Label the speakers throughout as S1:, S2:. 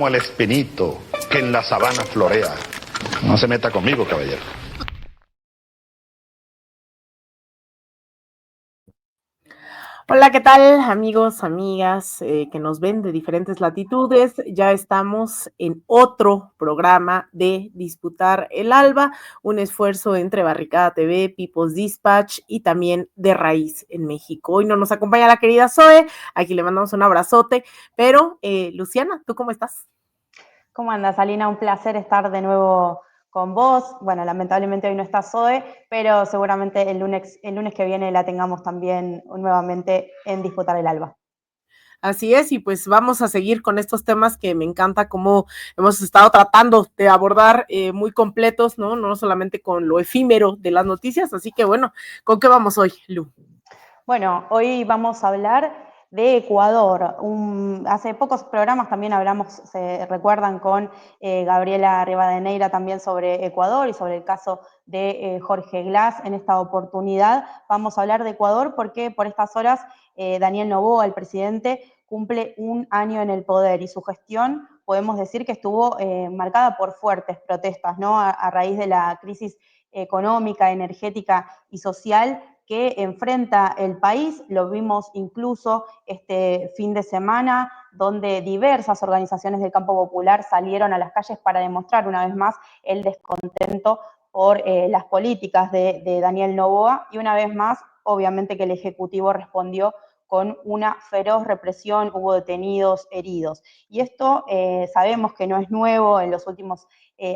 S1: como el espinito que en la sabana florea. No se meta conmigo, caballero.
S2: Hola, ¿qué tal, amigos, amigas que nos ven de diferentes latitudes? Ya estamos en otro programa de Disputar el Alba, un esfuerzo entre Barricada TV, People's Dispatch y también de Raíz en México. Hoy no nos acompaña la querida Zoe, aquí le mandamos un abrazote, pero Luciana, ¿tú cómo estás?
S3: ¿Cómo andas, Alina? Un placer estar de nuevo con vos. Bueno, lamentablemente hoy no está Zoe, pero seguramente el lunes que viene la tengamos también nuevamente en Disputar el Alba.
S2: Así es, y pues vamos a seguir con estos temas que me encanta cómo hemos estado tratando de abordar muy completos, ¿no? No solamente con lo efímero de las noticias, así que bueno, ¿con qué vamos hoy, Lu?
S3: Bueno, hoy vamos a hablar de Ecuador. Hace pocos programas también hablamos, se recuerdan, con Gabriela Rivadeneira también sobre Ecuador y sobre el caso de Jorge Glass. En esta oportunidad vamos a hablar de Ecuador porque por estas horas Daniel Noboa, el presidente, cumple un año en el poder y su gestión podemos decir que estuvo marcada por fuertes protestas, ¿no? A raíz de la crisis económica, energética y social que enfrenta el país. Lo vimos incluso este fin de semana, donde diversas organizaciones del campo popular salieron a las calles para demostrar una vez más el descontento por las políticas de Daniel Noboa, y una vez más, obviamente que el Ejecutivo respondió con una feroz represión, hubo detenidos, heridos. Y esto sabemos que no es nuevo. En los últimos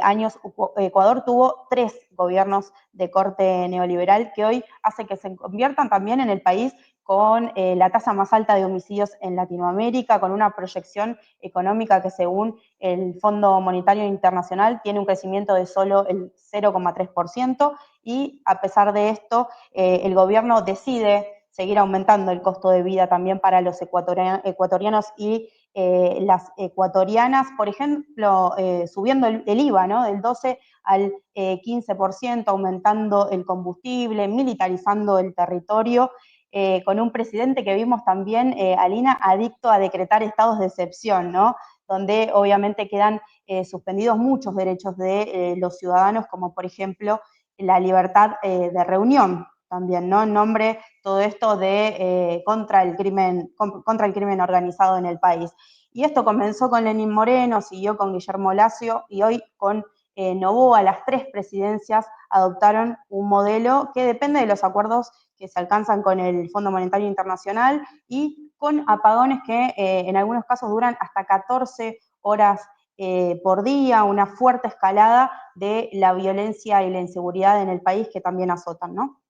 S3: años Ecuador tuvo 3 gobiernos de corte neoliberal que hoy hace que se conviertan también en el país con la tasa más alta de homicidios en Latinoamérica, con una proyección económica que según el Fondo Monetario Internacional tiene un crecimiento de solo el 0,3%, y a pesar de esto el gobierno decide seguir aumentando el costo de vida también para los ecuatorianos y las ecuatorianas, por ejemplo, subiendo el IVA, ¿no? Del 12 al 15%, aumentando el combustible, militarizando el territorio, con un presidente que vimos también, Alina, adicto a decretar estados de excepción, ¿no? Donde obviamente quedan suspendidos muchos derechos de los ciudadanos, como por ejemplo la libertad de reunión también, ¿no? En nombre todo esto de contra el crimen organizado en el país. Y esto comenzó con Lenín Moreno, siguió con Guillermo Lacio y hoy con Noboa. Las 3 presidencias adoptaron un modelo que depende de los acuerdos que se alcanzan con el Fondo Monetario Internacional y con apagones que en algunos casos duran hasta 14 horas por día, una fuerte escalada de la violencia y la inseguridad en el país que también azotan, ¿no?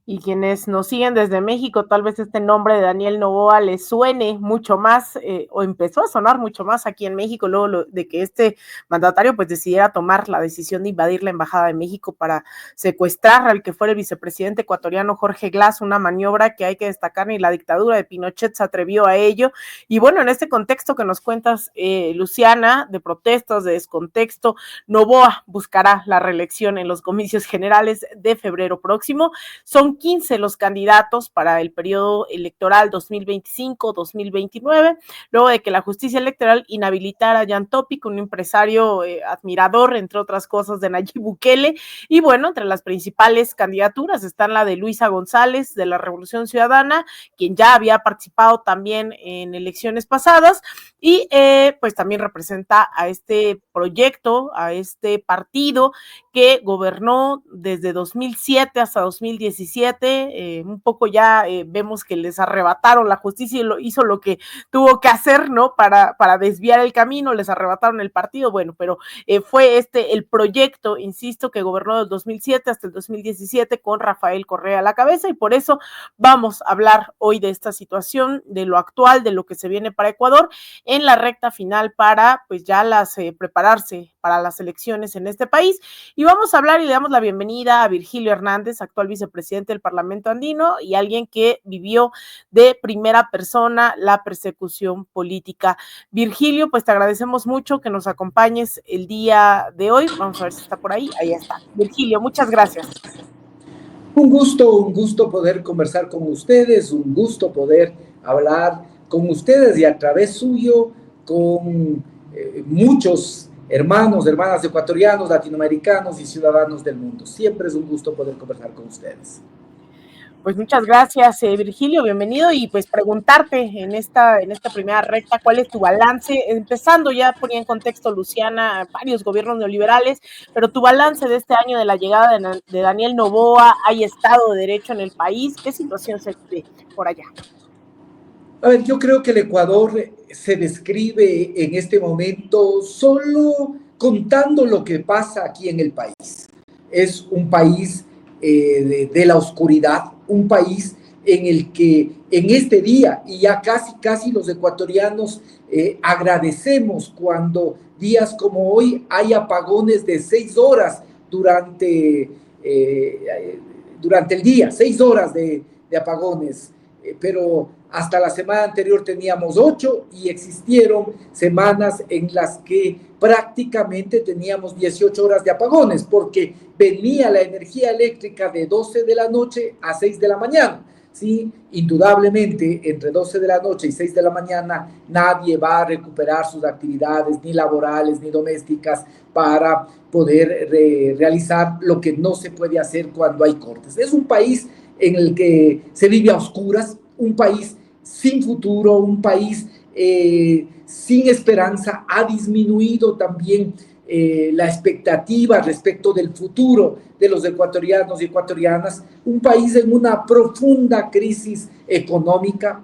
S2: Y quienes nos siguen desde México, tal vez este nombre de Daniel Noboa les suene mucho más, o empezó a sonar mucho más aquí en México, luego de que este mandatario pues decidiera tomar la decisión de invadir la Embajada de México para secuestrar al que fuera el vicepresidente ecuatoriano Jorge Glass, una maniobra que hay que destacar, ni la dictadura de Pinochet se atrevió a ello. Y bueno, en este contexto que nos cuentas, Luciana, de protestas, de descontexto, Noboa buscará la reelección en los comicios generales de febrero próximo. Son 15 los candidatos para el periodo electoral 2025-2029, luego de que la justicia electoral inhabilitara a Jan Topic, un empresario admirador, entre otras cosas, de Nayib Bukele. Y bueno, entre las principales candidaturas están la de Luisa González, de la Revolución Ciudadana, quien ya había participado también en elecciones pasadas, y pues también representa a este proyecto, a este partido que gobernó desde 2007 hasta 2017, un poco ya vemos que les arrebataron la justicia y hizo lo que tuvo que hacer, ¿no? Para desviar el camino, les arrebataron el partido, bueno, pero fue el proyecto, insisto, que gobernó del 2007 hasta el 2017 con Rafael Correa a la cabeza, y por eso vamos a hablar hoy de esta situación, de lo actual, de lo que se viene para Ecuador en la recta final para pues ya prepararse para las elecciones en este país. Y vamos a hablar y le damos la bienvenida a Virgilio Hernández, actual vicepresidente del Parlamento Andino y alguien que vivió de primera persona la persecución política. Virgilio, pues te agradecemos mucho que nos acompañes el día de hoy. Vamos a ver si está por ahí. Ahí está. Virgilio, muchas gracias.
S4: Un gusto poder conversar con ustedes, un gusto poder hablar con ustedes y a través suyo con muchos hermanos, hermanas ecuatorianos, latinoamericanos y ciudadanos del mundo. Siempre es un gusto poder conversar con ustedes.
S2: Pues muchas gracias, Virgilio, bienvenido, y pues preguntarte en esta primera recta, ¿cuál es tu balance? Empezando, ya ponía en contexto Luciana varios gobiernos neoliberales, pero tu balance de este año de la llegada de Daniel Noboa, ¿hay Estado de Derecho en el país? ¿Qué situación se ve por allá?
S4: A ver, yo creo que el Ecuador se describe en este momento solo contando lo que pasa aquí en el país. Es un país de la oscuridad, un país en el que en este día, y ya casi los ecuatorianos agradecemos cuando días como hoy hay apagones de 6 horas durante el día, 6 horas de apagones, pero hasta la semana anterior teníamos 8 y existieron semanas en las que prácticamente teníamos 18 horas de apagones, porque venía la energía eléctrica de 12 de la noche a 6 de la mañana. Sí, indudablemente, entre 12 de la noche y 6 de la mañana, nadie va a recuperar sus actividades, ni laborales, ni domésticas, para poder realizar lo que no se puede hacer cuando hay cortes. Es un país en el que se vive a oscuras, un país sin futuro, un país sin esperanza. Ha disminuido también la expectativa respecto del futuro de los ecuatorianos y ecuatorianas, un país en una profunda crisis económica,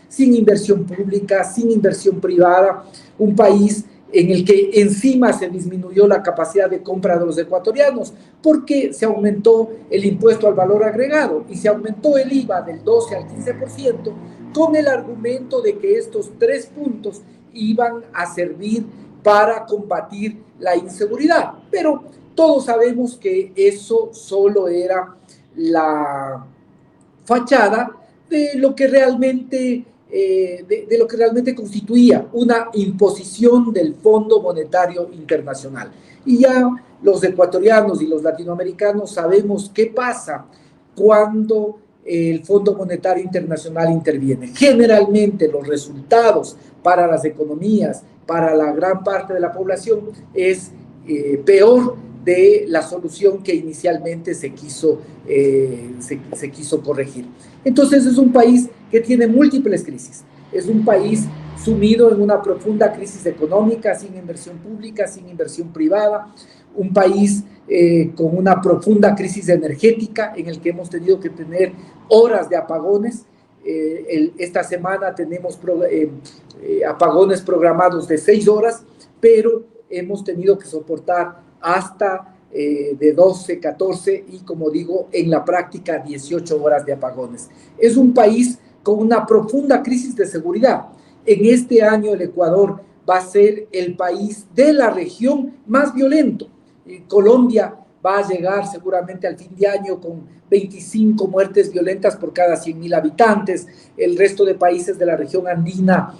S4: sin inversión pública, sin inversión privada, un país en el que encima se disminuyó la capacidad de compra de los ecuatorianos, porque se aumentó el impuesto al valor agregado y se aumentó el IVA del 12 al 15%, con el argumento de que estos 3 puntos iban a servir para combatir la inseguridad. Pero todos sabemos que eso solo era la fachada de lo que realmente constituía una imposición del Fondo Monetario Internacional. Y ya los ecuatorianos y los latinoamericanos sabemos qué pasa cuando el Fondo Monetario Internacional interviene. Generalmente los resultados para las economías, para la gran parte de la población, es peor de la solución que inicialmente se quiso corregir. Entonces es un país que tiene múltiples crisis, es un país sumido en una profunda crisis económica, sin inversión pública, sin inversión privada, un país con una profunda crisis energética en el que hemos tenido que tener horas de apagones. Esta semana tenemos apagones programados de 6 horas, pero hemos tenido que soportar hasta de 12, 14 y, como digo, en la práctica 18 horas de apagones. Es un país con una profunda crisis de seguridad. En este año el Ecuador va a ser el país de la región más violento. Colombia va a llegar seguramente al fin de año con 25 muertes violentas por cada 100.000 habitantes. El resto de países de la región andina,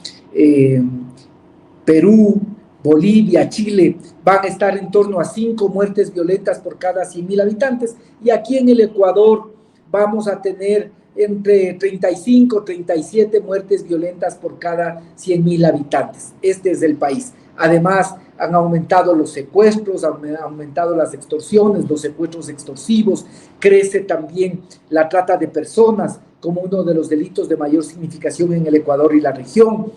S4: Perú, Bolivia, Chile, van a estar en torno a 5 muertes violentas por cada 100.000 habitantes. Y aquí en el Ecuador vamos a tener entre 35 y 37 muertes violentas por cada 100.000 habitantes. Este es el país. Además, han aumentado los secuestros, han aumentado las extorsiones, los secuestros extorsivos, crece también la trata de personas como uno de los delitos de mayor significación en el Ecuador y la región.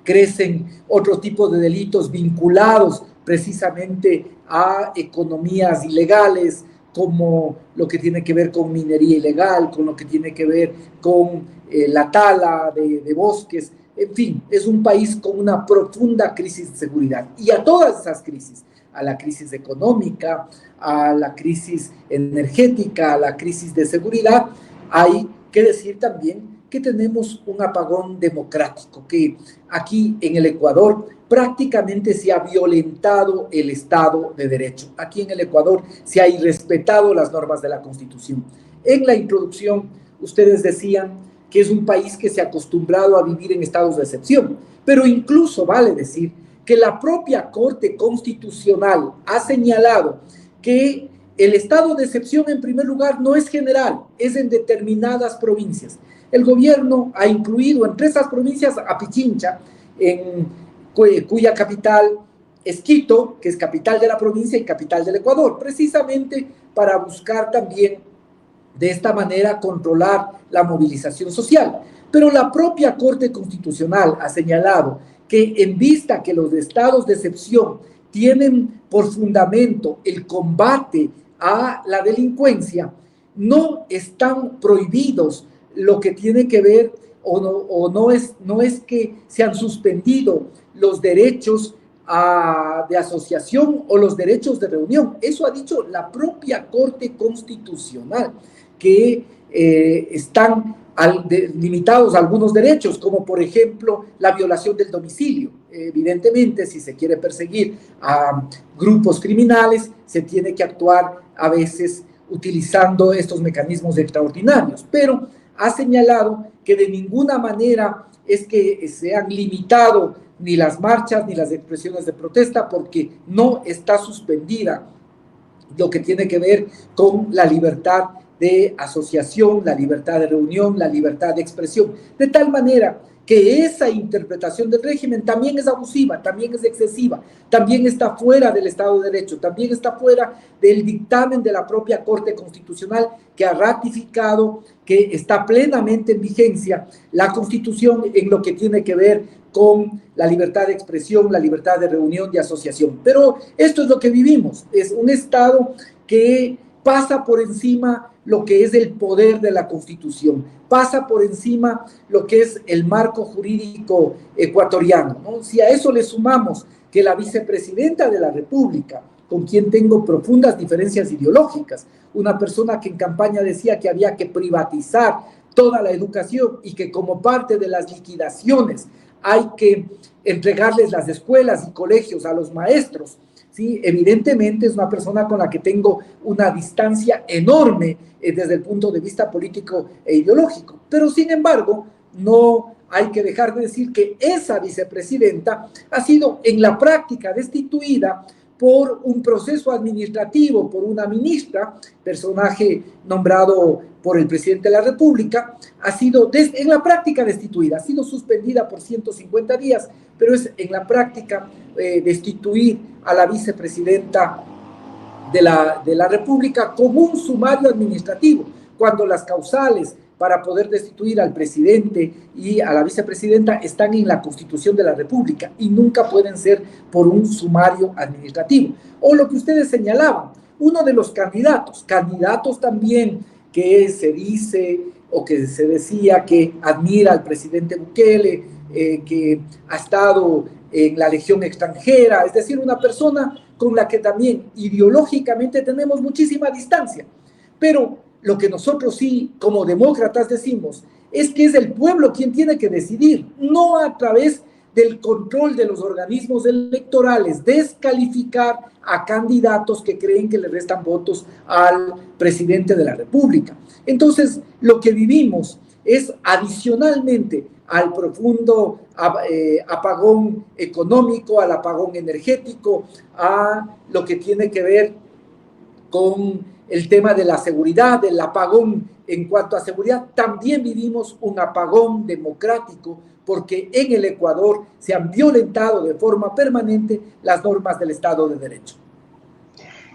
S4: Crecen otros tipos de delitos vinculados precisamente a economías ilegales, como lo que tiene que ver con minería ilegal, con lo que tiene que ver con la tala de bosques. En fin, es un país con una profunda crisis de seguridad. Y a todas esas crisis, a la crisis económica, a la crisis energética, a la crisis de seguridad, hay que decir también que tenemos un apagón democrático, que aquí en el Ecuador prácticamente se ha violentado el Estado de Derecho. Aquí en el Ecuador se ha irrespetado las normas de la Constitución. En la introducción, ustedes decían que es un país que se ha acostumbrado a vivir en estados de excepción, pero incluso vale decir que la propia Corte Constitucional ha señalado que el estado de excepción, en primer lugar, no es general, es en determinadas provincias. El gobierno ha incluido entre esas provincias a Pichincha cuya capital es Quito, que es capital de la provincia y capital del Ecuador, precisamente para buscar también de esta manera controlar la movilización social. Pero la propia Corte Constitucional ha señalado que en vista que los estados de excepción tienen por fundamento el combate a la delincuencia, no están prohibidos lo que tiene que ver no es que se han suspendido los derechos de asociación o los derechos de reunión. Eso ha dicho la propia Corte Constitucional, que están limitados algunos derechos, como por ejemplo la violación del domicilio. Evidentemente, si se quiere perseguir a grupos criminales, se tiene que actuar a veces utilizando estos mecanismos extraordinarios, pero ha señalado que de ninguna manera es que se han limitado ni las marchas ni las expresiones de protesta, porque no está suspendida lo que tiene que ver con la libertad de asociación, la libertad de reunión, la libertad de expresión, de tal manera que esa interpretación del régimen también es abusiva, también es excesiva, también está fuera del Estado de Derecho, también está fuera del dictamen de la propia Corte Constitucional, que ha ratificado que está plenamente en vigencia la Constitución en lo que tiene que ver con la libertad de expresión, la libertad de reunión, de asociación. Pero esto es lo que vivimos, es un Estado que pasa por encima lo que es el poder de la Constitución, pasa por encima lo que es el marco jurídico ecuatoriano, ¿no? Si a eso le sumamos que la vicepresidenta de la República, con quien tengo profundas diferencias ideológicas, una persona que en campaña decía que había que privatizar toda la educación y que como parte de las liquidaciones hay que entregarles las escuelas y colegios a los maestros, ¿sí? Evidentemente es una persona con la que tengo una distancia enorme desde el punto de vista político e ideológico. Pero sin embargo, no hay que dejar de decir que esa vicepresidenta ha sido en la práctica destituida por un proceso administrativo, por una ministra, personaje nombrado por el presidente de la República, ha sido en la práctica destituida, ha sido suspendida por 150 días, pero es en la práctica destituir a la vicepresidenta de la República como un sumario administrativo, cuando las causales para poder destituir al presidente y a la vicepresidenta están en la Constitución de la República y nunca pueden ser por un sumario administrativo. O lo que ustedes señalaban, uno de los candidatos también que se dice o que se decía que admira al presidente Bukele, que ha estado en la Legión extranjera, es decir, una persona con la que también ideológicamente tenemos muchísima distancia, pero lo que nosotros sí, como demócratas, decimos es que es el pueblo quien tiene que decidir, no a través del control de los organismos electorales, descalificar a candidatos que creen que le restan votos al presidente de la República. Entonces, lo que vivimos es adicionalmente al profundo apagón económico, al apagón energético, a lo que tiene que ver con el tema de la seguridad, del apagón en cuanto a seguridad, también vivimos un apagón democrático porque en el Ecuador se han violentado de forma permanente las normas del Estado de Derecho.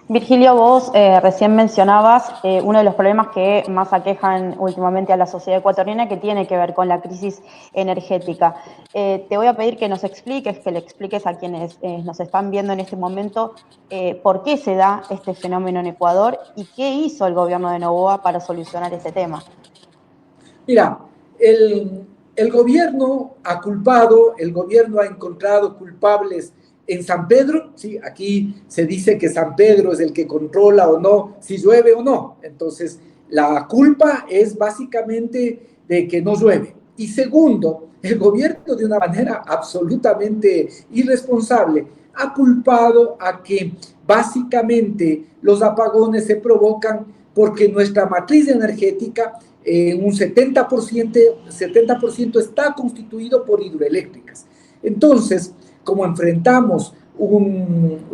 S3: Virgilio, vos recién mencionabas uno de los problemas que más aquejan últimamente a la sociedad ecuatoriana, que tiene que ver con la crisis energética. Te voy a pedir que le expliques a quienes nos están viendo en este momento por qué se da este fenómeno en Ecuador y qué hizo el gobierno de Noboa para solucionar este tema.
S4: Mira, el gobierno ha culpado, el gobierno ha encontrado culpables en San Pedro, sí, aquí se dice que San Pedro es el que controla o no, si llueve o no. Entonces, la culpa es básicamente de que no llueve. Y segundo, el gobierno de una manera absolutamente irresponsable ha culpado a que básicamente los apagones se provocan porque nuestra matriz energética en un 70% está constituido por hidroeléctricas. Entonces, como enfrentamos un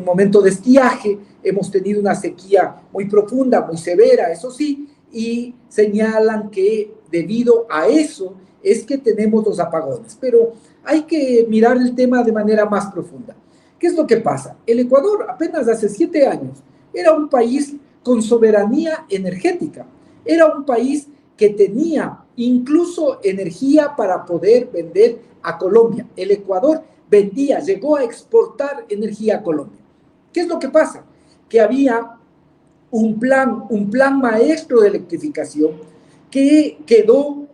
S4: momento de estiaje, hemos tenido una sequía muy profunda, muy severa, eso sí, y señalan que debido a eso es que tenemos los apagones. Pero hay que mirar el tema de manera más profunda. ¿Qué es lo que pasa? El Ecuador apenas hace 7 años era un país con soberanía energética. Era un país que tenía incluso energía para poder vender a Colombia. El Ecuador vendía, llegó a exportar energía a Colombia. ¿Qué es lo que pasa? Que había un plan maestro de electrificación que quedó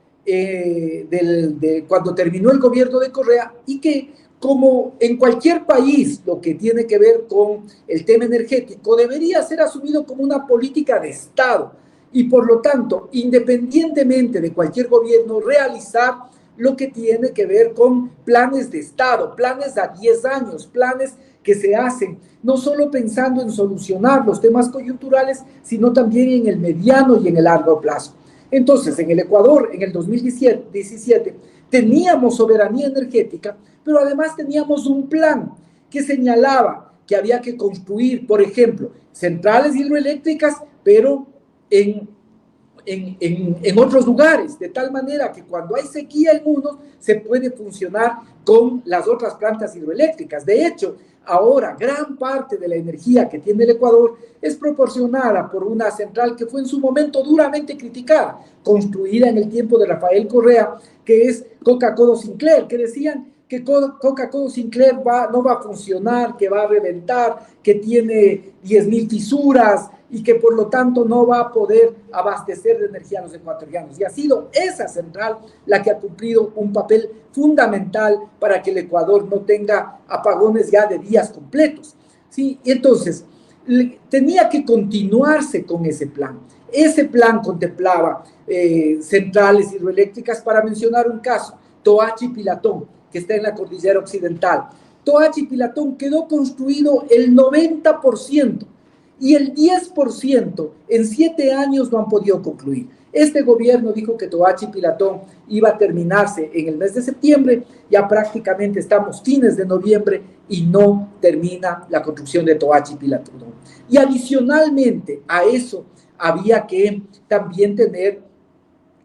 S4: cuando terminó el gobierno de Correa y que, como en cualquier país, lo que tiene que ver con el tema energético debería ser asumido como una política de Estado y, por lo tanto, independientemente de cualquier gobierno, realizar lo que tiene que ver con planes de Estado, planes a 10 años, planes que se hacen no solo pensando en solucionar los temas coyunturales, sino también en el mediano y en el largo plazo. Entonces, en el Ecuador, en el 2017, teníamos soberanía energética, pero además teníamos un plan que señalaba que había que construir, por ejemplo, centrales hidroeléctricas, pero en otros lugares, de tal manera que cuando hay sequía en unos, se puede funcionar con las otras plantas hidroeléctricas. De hecho, ahora gran parte de la energía que tiene el Ecuador es proporcionada por una central que fue en su momento duramente criticada, construida en el tiempo de Rafael Correa, que es Coca-Cola Sinclair, que decían que Coca-Cola Sinclair no va a funcionar, que va a reventar, que tiene 10.000 fisuras y que por lo tanto no va a poder abastecer de energía a los ecuatorianos. Y ha sido esa central la que ha cumplido un papel fundamental para que el Ecuador no tenga apagones ya de días completos. ¿Sí? Y entonces, tenía que continuarse con ese plan. Ese plan contemplaba centrales hidroeléctricas, para mencionar un caso, Toachi Pilatón, que está en la cordillera occidental. Toachi Pilatón quedó construido el 90%, y el 10% en 7 años no han podido concluir. Este gobierno dijo que Toachi Pilatón iba a terminarse en el mes de septiembre, ya prácticamente estamos fines de noviembre y no termina la construcción de Toachi Pilatón. Y adicionalmente a eso había que también tener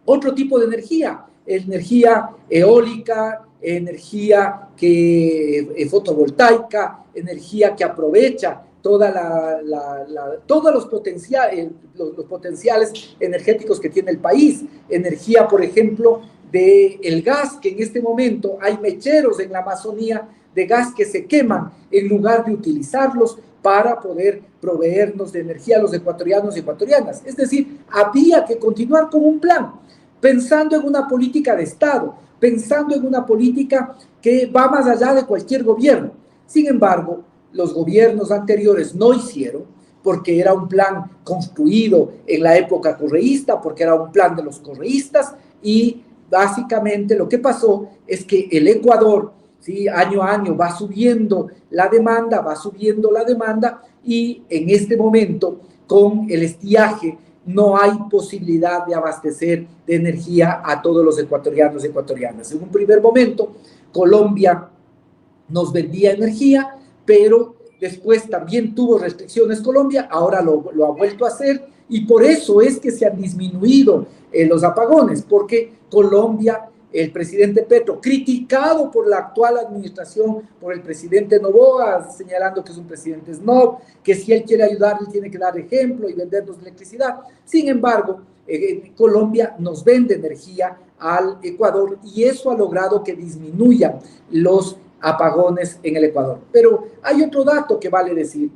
S4: otro tipo de energía eólica, energía fotovoltaica, energía que aprovecha todos los potenciales energéticos que tiene el país. Energía, por ejemplo, del gas, que en este momento hay mecheros en la Amazonía de gas que se queman en lugar de utilizarlos para poder proveernos de energía a los ecuatorianos y ecuatorianas. Es decir, había que continuar con un plan, pensando en una política de Estado, pensando en una política que va más allá de cualquier gobierno. Sin embargo, los gobiernos anteriores no hicieron, porque era un plan construido en la época correísta, porque era un plan de los correístas, y básicamente lo que pasó es que el Ecuador, ¿sí?, año a año va subiendo la demanda, y en este momento, con el estiaje, no hay posibilidad de abastecer de energía a todos los ecuatorianos y ecuatorianas. En un primer momento, Colombia nos vendía energía, pero después también tuvo restricciones Colombia, ahora lo ha vuelto a hacer, y por eso es que se han disminuido los apagones, porque Colombia, el presidente Petro, criticado por la actual administración, por el presidente Noboa, señalando que es un presidente snob, que si él quiere ayudar, él tiene que dar ejemplo y vendernos electricidad. Sin embargo, Colombia nos vende energía al Ecuador, y eso ha logrado que disminuyan los apagones en el Ecuador. Pero hay otro dato que vale decir.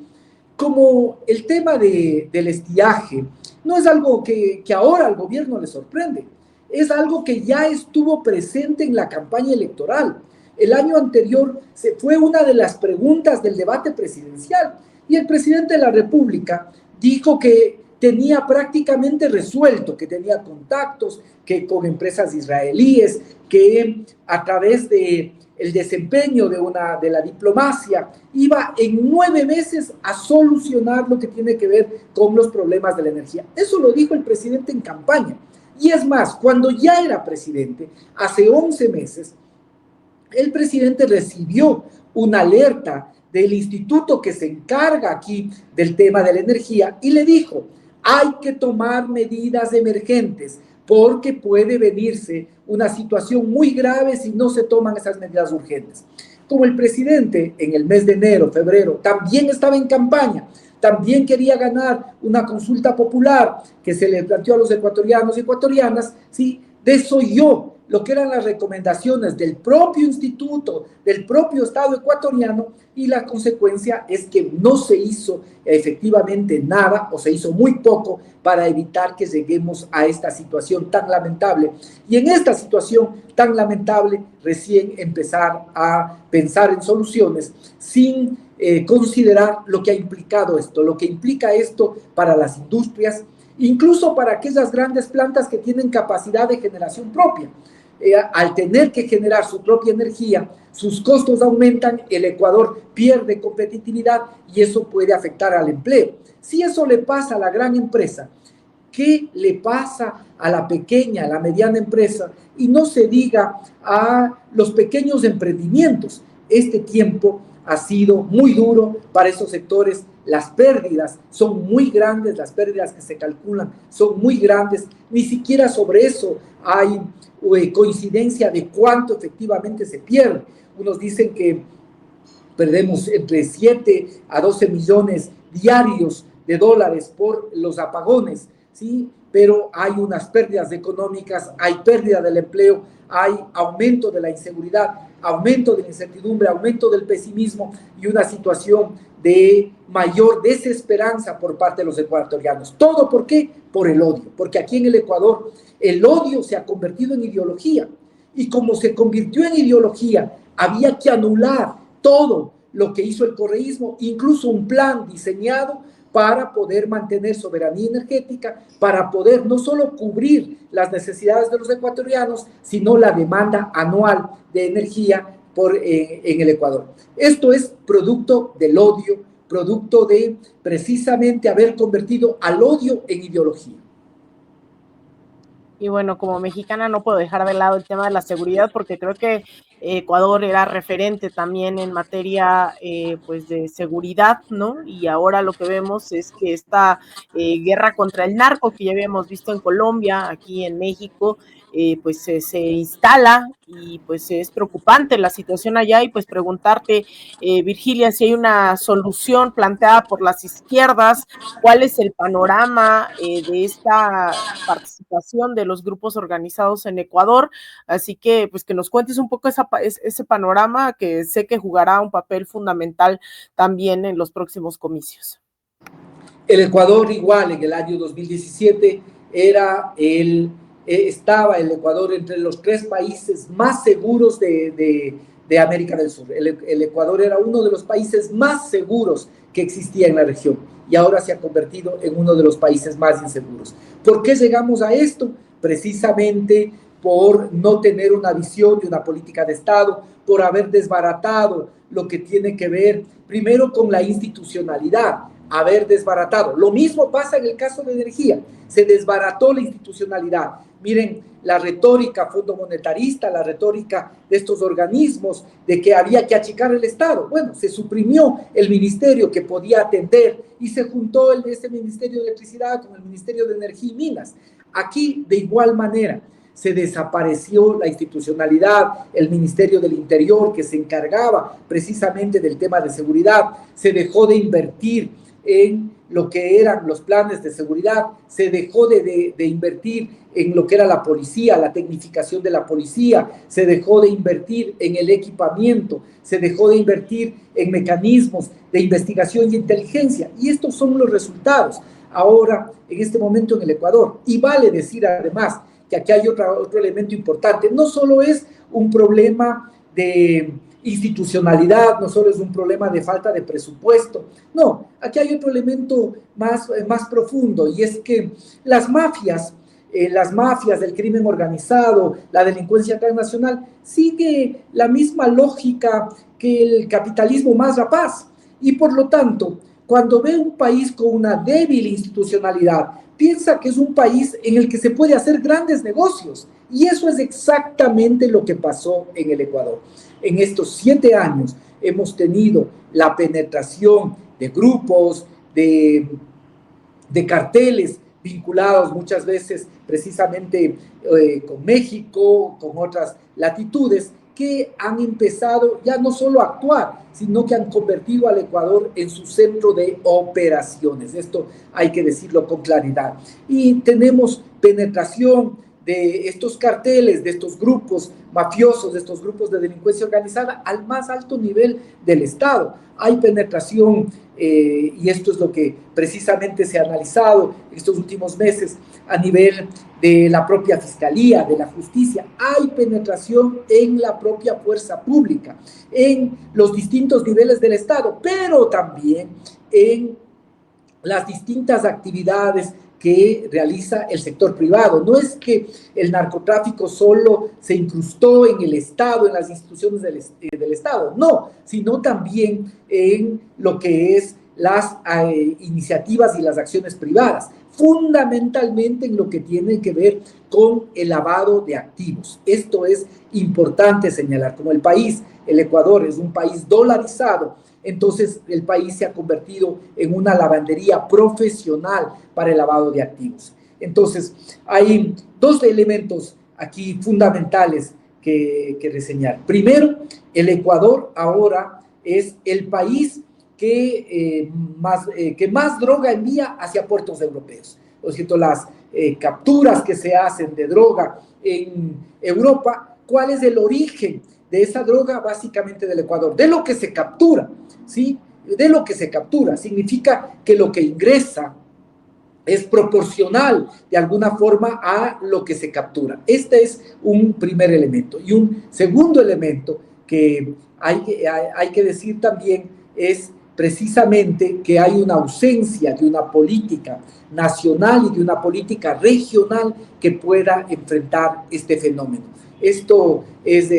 S4: Como el tema del estiaje no es algo que ahora al gobierno le sorprende, es algo que ya estuvo presente en la campaña electoral. El año anterior fue una de las preguntas del debate presidencial, y el presidente de la República dijo que tenía prácticamente resuelto, que tenía contactos que con empresas israelíes, que a través de el desempeño de la diplomacia iba en 9 meses a solucionar lo que tiene que ver con los problemas de la energía. Eso lo dijo el presidente en campaña. Y es más, cuando ya era presidente, hace 11 meses, el presidente recibió una alerta del instituto que se encarga aquí del tema de la energía, y le dijo: Hay que tomar medidas emergentes porque puede venirse una situación muy grave si no se toman esas medidas urgentes. Como el presidente en el mes de enero, febrero, también estaba en campaña, también quería ganar una consulta popular que se le planteó a los ecuatorianos y ecuatorianas, ¿sí? Desoyó lo que eran las recomendaciones del propio instituto, del propio Estado ecuatoriano, y la consecuencia es que no se hizo efectivamente nada, o se hizo muy poco para evitar que lleguemos a esta situación tan lamentable. Y en esta situación tan lamentable, recién empezar a pensar en soluciones sin considerar lo que ha implicado esto, lo que implica esto para las industrias, incluso para aquellas grandes plantas que tienen capacidad de generación propia. Al tener que generar su propia energía, sus costos aumentan, el Ecuador pierde competitividad y eso puede afectar al empleo. Si eso le pasa a la gran empresa, ¿qué le pasa a la pequeña, a la mediana empresa? Y no se diga a los pequeños emprendimientos. Este tiempo ha sido muy duro para esos sectores. Las pérdidas son muy grandes, las pérdidas que se calculan son muy grandes. Ni siquiera sobre eso hay coincidencia de cuánto efectivamente se pierde. Unos dicen que perdemos entre 7 a 12 millones diarios de dólares por los apagones, ¿sí? Pero hay unas pérdidas económicas, hay pérdida del empleo, hay aumento de la inseguridad, aumento de la incertidumbre, aumento del pesimismo y una situación de mayor desesperanza por parte de los ecuatorianos. ¿Todo por qué? Por el odio, porque aquí en el Ecuador el odio se ha convertido en ideología, y como se convirtió en ideología, había que anular todo lo que hizo el correísmo, incluso un plan diseñado para poder mantener soberanía energética, para poder no solo cubrir las necesidades de los ecuatorianos, sino la demanda anual de energía en el Ecuador. Esto es producto del odio, producto de precisamente haber convertido al odio en ideología.
S2: Y bueno, como mexicana no puedo dejar de lado el tema de la seguridad, porque creo que Ecuador era referente también en materia pues de seguridad, ¿no? Y ahora lo que vemos es que esta guerra contra el narco que ya habíamos visto en Colombia, aquí en México, pues se instala, y pues es preocupante la situación allá. Y pues preguntarte, Virgilia, si hay una solución planteada por las izquierdas, cuál es el panorama de esta participación de los grupos organizados en Ecuador. Así que pues que nos cuentes un poco ese panorama, que sé que jugará un papel fundamental también en los próximos comicios.
S4: El Ecuador igual en el año 2017 estaba el Ecuador entre los 3 países más seguros de América del Sur. El Ecuador era uno de los países más seguros que existía en la región, y ahora se ha convertido en uno de los países más inseguros. ¿Por qué llegamos a esto? Precisamente por no tener una visión y una política de Estado, por haber desbaratado lo que tiene que ver primero con la institucionalidad, haber desbaratado. Lo mismo pasa en el caso de energía, se desbarató la institucionalidad. Miren, la retórica fondo monetarista, la retórica de estos organismos de que había que achicar el Estado. Bueno, se suprimió el ministerio que podía atender y se juntó ese Ministerio de Electricidad con el Ministerio de Energía y Minas. Aquí, de igual manera, se desapareció la institucionalidad, el Ministerio del Interior, que se encargaba precisamente del tema de seguridad, se dejó de invertir en lo que eran los planes de seguridad, se dejó de invertir en lo que era la policía, la tecnificación de la policía, se dejó de invertir en el equipamiento, se dejó de invertir en mecanismos de investigación y inteligencia, y estos son los resultados ahora en este momento en el Ecuador. Y vale decir además que aquí hay otro elemento importante, no solo es un problema de institucionalidad, no solo es un problema de falta de presupuesto, no, aquí hay otro elemento más profundo, y es que las mafias del crimen organizado, la delincuencia transnacional, sigue la misma lógica que el capitalismo más rapaz, y por lo tanto, cuando ve un país con una débil institucionalidad, piensa que es un país en el que se puede hacer grandes negocios, y eso es exactamente lo que pasó en el Ecuador. En estos 7 años hemos tenido la penetración de grupos, de de carteles vinculados muchas veces precisamente con México, con otras latitudes, que han empezado ya no solo a actuar, sino que han convertido al Ecuador en su centro de operaciones. Esto hay que decirlo con claridad. Y tenemos penetración de estos carteles, de estos grupos mafiosos, de estos grupos de delincuencia organizada al más alto nivel del Estado. Hay penetración, y esto es lo que precisamente se ha analizado en estos últimos meses a nivel de la propia Fiscalía, de la Justicia. Hay penetración en la propia fuerza pública, en los distintos niveles del Estado, pero también en las distintas actividades que realiza el sector privado. No es que el narcotráfico solo se incrustó en el Estado, en las instituciones del Estado, no, sino también en lo que es las iniciativas y las acciones privadas, fundamentalmente en lo que tiene que ver con el lavado de activos. Esto es importante señalar. Como el país, el Ecuador, es un país dolarizado, entonces el país se ha convertido en una lavandería profesional para el lavado de activos. Entonces, hay dos elementos aquí fundamentales que reseñar. Primero, el Ecuador ahora es el país que más droga envía hacia puertos europeos. Por cierto, las capturas que se hacen de droga en Europa, ¿cuál es el origen de esa droga? Básicamente del Ecuador, de lo que se captura, ¿sí? De lo que se captura. Significa que lo que ingresa es proporcional de alguna forma a lo que se captura. Este es un primer elemento. Y un segundo elemento que hay que decir también es precisamente que hay una ausencia de una política nacional y de una política regional que pueda enfrentar este fenómeno. Esto es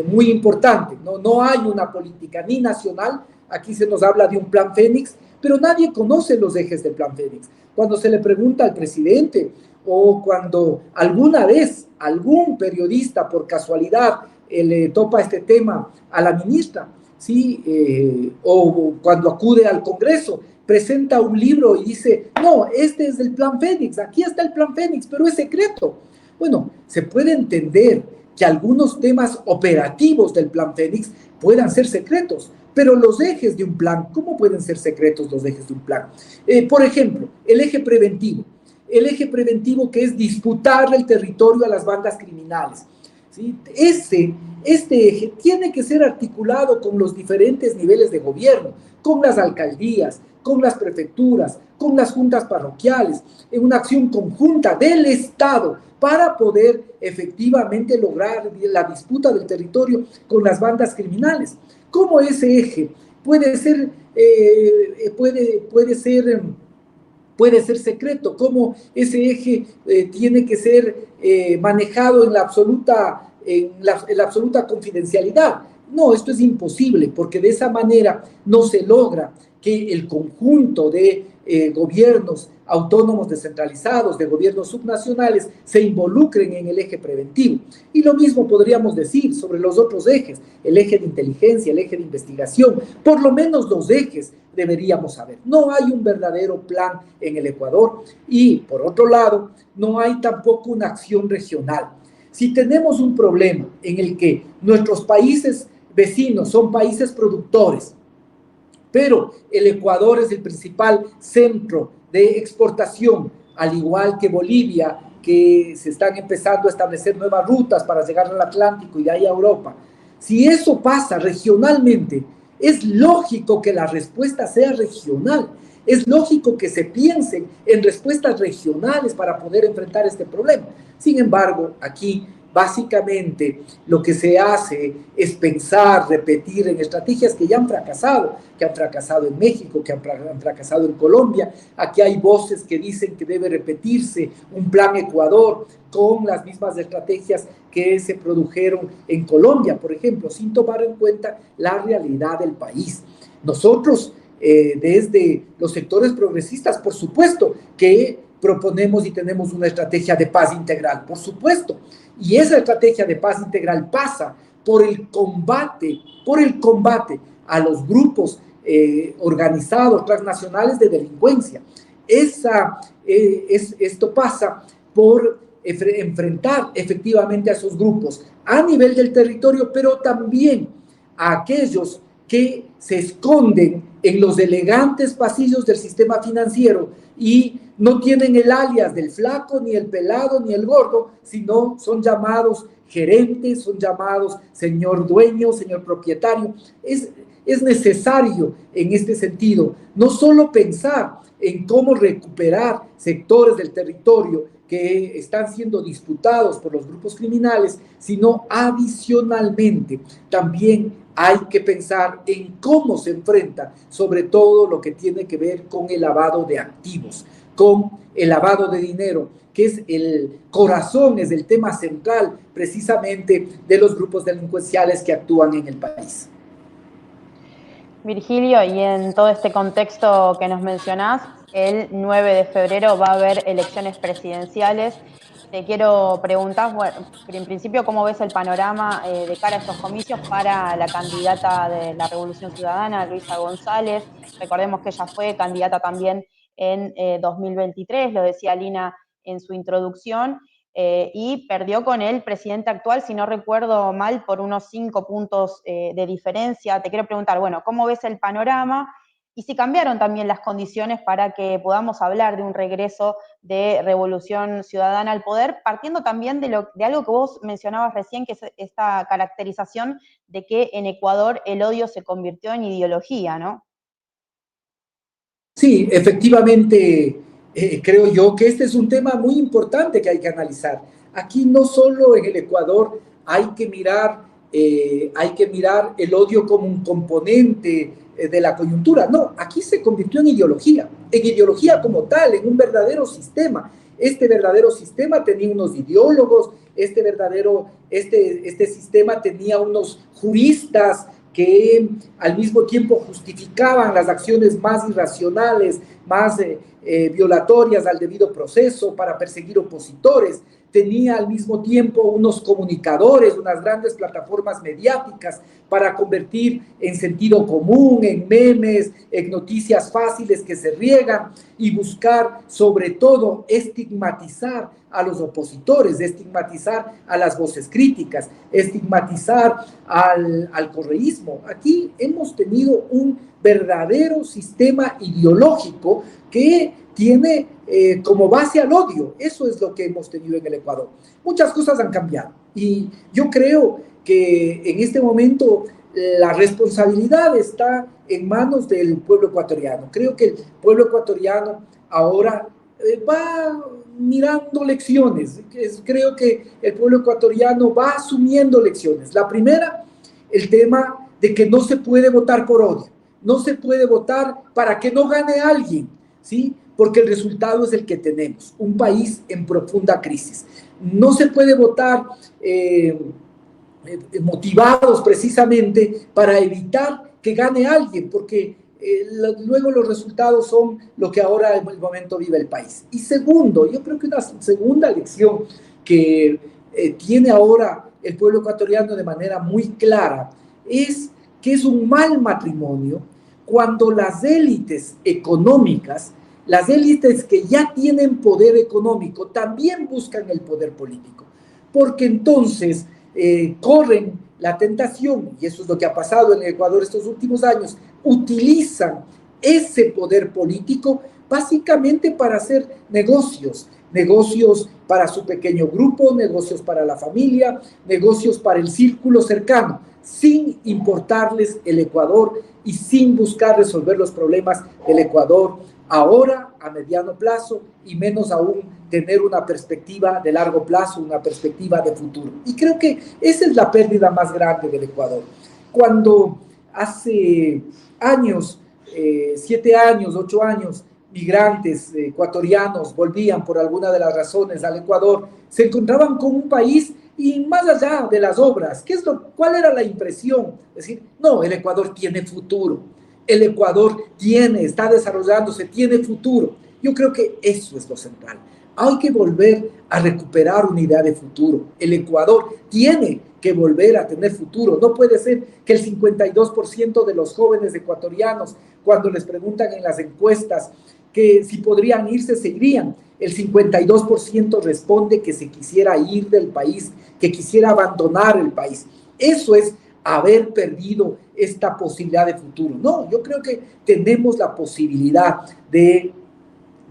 S4: muy importante, no hay una política ni nacional. Aquí se nos habla de un plan Fénix, pero nadie conoce los ejes del plan Fénix. Cuando se le pregunta al presidente o cuando alguna vez algún periodista por casualidad le topa este tema a la ministra, ¿sí? O cuando acude al Congreso, presenta un libro y dice, no, este es el plan Fénix, aquí está el plan Fénix, pero es secreto. Bueno, se puede entender que algunos temas operativos del plan Fénix puedan ser secretos, pero los ejes de un plan, ¿cómo pueden ser secretos los ejes de un plan? Por ejemplo, el eje preventivo que es disputar el territorio a las bandas criminales, ¿sí? Este eje tiene que ser articulado con los diferentes niveles de gobierno, con las alcaldías, con las prefecturas, con las juntas parroquiales, en una acción conjunta del Estado para poder efectivamente lograr la disputa del territorio con las bandas criminales. ¿Cómo ese eje puede ser secreto? ¿Cómo ese eje tiene que ser manejado en la absoluta confidencialidad? No, esto es imposible, porque de esa manera no se logra que el conjunto de gobiernos autónomos descentralizados, de gobiernos subnacionales, se involucren en el eje preventivo. Y lo mismo podríamos decir sobre los otros ejes, el eje de inteligencia, el eje de investigación, por lo menos los ejes deberíamos saber. No hay un verdadero plan en el Ecuador y, por otro lado, no hay tampoco una acción regional. Si tenemos un problema en el que nuestros países vecinos son países productores, pero el Ecuador es el principal centro de exportación, al igual que Bolivia, que se están empezando a establecer nuevas rutas para llegar al Atlántico y de ahí a Europa. Si eso pasa regionalmente, es lógico que la respuesta sea regional. Es lógico que se piensen en respuestas regionales para poder enfrentar este problema. Sin embargo, aquí básicamente lo que se hace es pensar, repetir en estrategias que ya han fracasado en México, que han fracasado en Colombia. Aquí hay voces que dicen que debe repetirse un plan Ecuador con las mismas estrategias que se produjeron en Colombia, por ejemplo, sin tomar en cuenta la realidad del país. Nosotros, desde los sectores progresistas, por supuesto que proponemos y tenemos una estrategia de paz integral, por supuesto, y esa estrategia de paz integral pasa por el combate a los grupos organizados transnacionales de delincuencia. Esto pasa por enfrentar efectivamente a esos grupos a nivel del territorio, pero también a aquellos que se esconden en los elegantes pasillos del sistema financiero y no tienen el alias del flaco, ni el pelado, ni el gordo, sino son llamados gerentes, son llamados señor dueño, señor propietario. Es necesario en este sentido no solo pensar en cómo recuperar sectores del territorio que están siendo disputados por los grupos criminales, sino adicionalmente también hay que pensar en cómo se enfrenta sobre todo lo que tiene que ver con el lavado de activos, con el lavado de dinero, que es el corazón, es el tema central precisamente de los grupos delincuenciales que actúan en el país.
S3: Virgilio, y en todo este contexto que nos mencionás, el 9 de febrero va a haber elecciones presidenciales. Te quiero preguntar, bueno, en principio, ¿cómo ves el panorama de cara a estos comicios para la candidata de la Revolución Ciudadana, Luisa González? Recordemos que ella fue candidata también en 2023, lo decía Lina en su introducción, y perdió con el presidente actual, si no recuerdo mal, por unos 5 puntos de diferencia. Te quiero preguntar, bueno, ¿cómo ves el panorama? Y si cambiaron también las condiciones para que podamos hablar de un regreso de Revolución Ciudadana al poder, partiendo también de algo que vos mencionabas recién, que es esta caracterización de que en Ecuador el odio se convirtió en ideología, ¿no?
S4: Sí, efectivamente, creo yo que este es un tema muy importante que hay que analizar. Aquí no solo en el Ecuador hay que mirar el odio como un componente de la coyuntura. No, aquí se convirtió en ideología como tal, en un verdadero sistema. Este verdadero sistema tenía unos ideólogos, este sistema tenía unos juristas que al mismo tiempo justificaban las acciones más irracionales, más violatorias al debido proceso para perseguir opositores. Tenía al mismo tiempo unos comunicadores, unas grandes plataformas mediáticas para convertir en sentido común, en memes, en noticias fáciles que se riegan y buscar sobre todo estigmatizar a los opositores, estigmatizar a las voces críticas, estigmatizar al correísmo. Aquí hemos tenido un verdadero sistema ideológico que tiene como base al odio. Eso es lo que hemos tenido en el Ecuador. Muchas cosas han cambiado y yo creo que en este momento la responsabilidad está en manos del pueblo ecuatoriano. Creo que el pueblo ecuatoriano ahora va mirando lecciones. Creo que el pueblo ecuatoriano va asumiendo lecciones. La primera, el tema de que no se puede votar por odio. No se puede votar para que no gane alguien, ¿sí? Porque el resultado es el que tenemos, un país en profunda crisis. No se puede votar motivados precisamente para evitar que gane alguien, porque luego los resultados son lo que ahora en el momento vive el país. Y segundo, yo creo que una segunda lección que tiene ahora el pueblo ecuatoriano de manera muy clara es que es un mal matrimonio cuando las élites económicas, las élites que ya tienen poder económico, también buscan el poder político, porque entonces corren la tentación, y eso es lo que ha pasado en Ecuador estos últimos años, utilizan ese poder político básicamente para hacer negocios para su pequeño grupo, negocios para la familia, negocios para el círculo cercano, sin importarles el Ecuador y sin buscar resolver los problemas del Ecuador ahora, a mediano plazo, y menos aún tener una perspectiva de largo plazo, una perspectiva de futuro. Y creo que esa es la pérdida más grande del Ecuador. Cuando hace años, 7 años, 8 años, migrantes ecuatorianos volvían por alguna de las razones al Ecuador, se encontraban con un país y más allá de las obras, ¿cuál era la impresión? Es decir, no, el Ecuador tiene futuro, el Ecuador está desarrollándose, tiene futuro. Yo creo que eso es lo central. Hay que volver a recuperar una idea de futuro. El Ecuador tiene que volver a tener futuro. No puede ser que el 52% de los jóvenes ecuatorianos, cuando les preguntan en las encuestas que si podrían irse, se irían. El 52% responde que se quisiera ir del país, que quisiera abandonar el país. Eso es haber perdido esta posibilidad de futuro. No, yo creo que tenemos la posibilidad de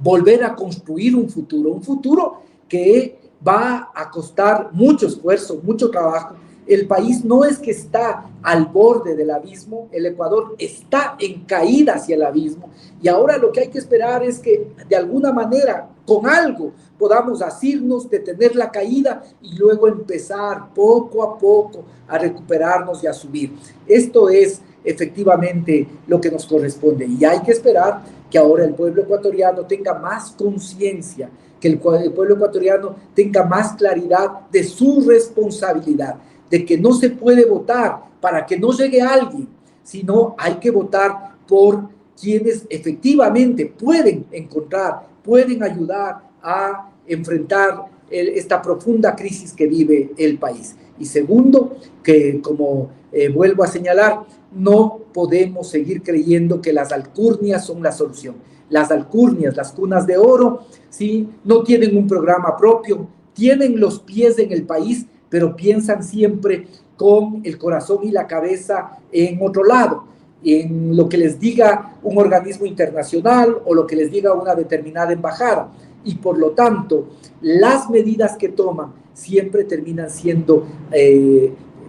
S4: volver a construir un futuro que va a costar mucho esfuerzo, mucho trabajo. El país no es que está al borde del abismo, el Ecuador está en caída hacia el abismo, y ahora lo que hay que esperar es que de alguna manera, con algo, podamos asirnos, detener la caída y luego empezar poco a poco a recuperarnos y a subir. Esto es efectivamente lo que nos corresponde, y hay que esperar que ahora el pueblo ecuatoriano tenga más conciencia, que el pueblo ecuatoriano tenga más claridad de su responsabilidad, de que no se puede votar para que no llegue alguien, sino hay que votar por quienes efectivamente pueden encontrar, pueden ayudar a enfrentar esta profunda crisis que vive el país. Y segundo, que como vuelvo a señalar, no podemos seguir creyendo que las alcurnias son la solución. Las alcurnias, las cunas de oro, ¿sí?, no tienen un programa propio, tienen los pies en el país, pero piensan siempre con el corazón y la cabeza en otro lado, en lo que les diga un organismo internacional o lo que les diga una determinada embajada. Y por lo tanto, las medidas que toman siempre terminan siendo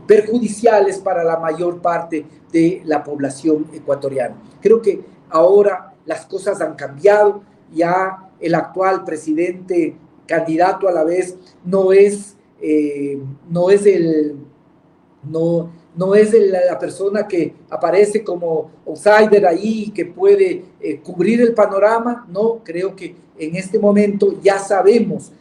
S4: perjudiciales para la mayor parte de la población ecuatoriana. Creo que ahora las cosas han cambiado, ya el actual presidente, candidato a la vez, no es la persona que aparece como outsider ahí, que puede cubrir el panorama. No, creo que en este momento ya sabemos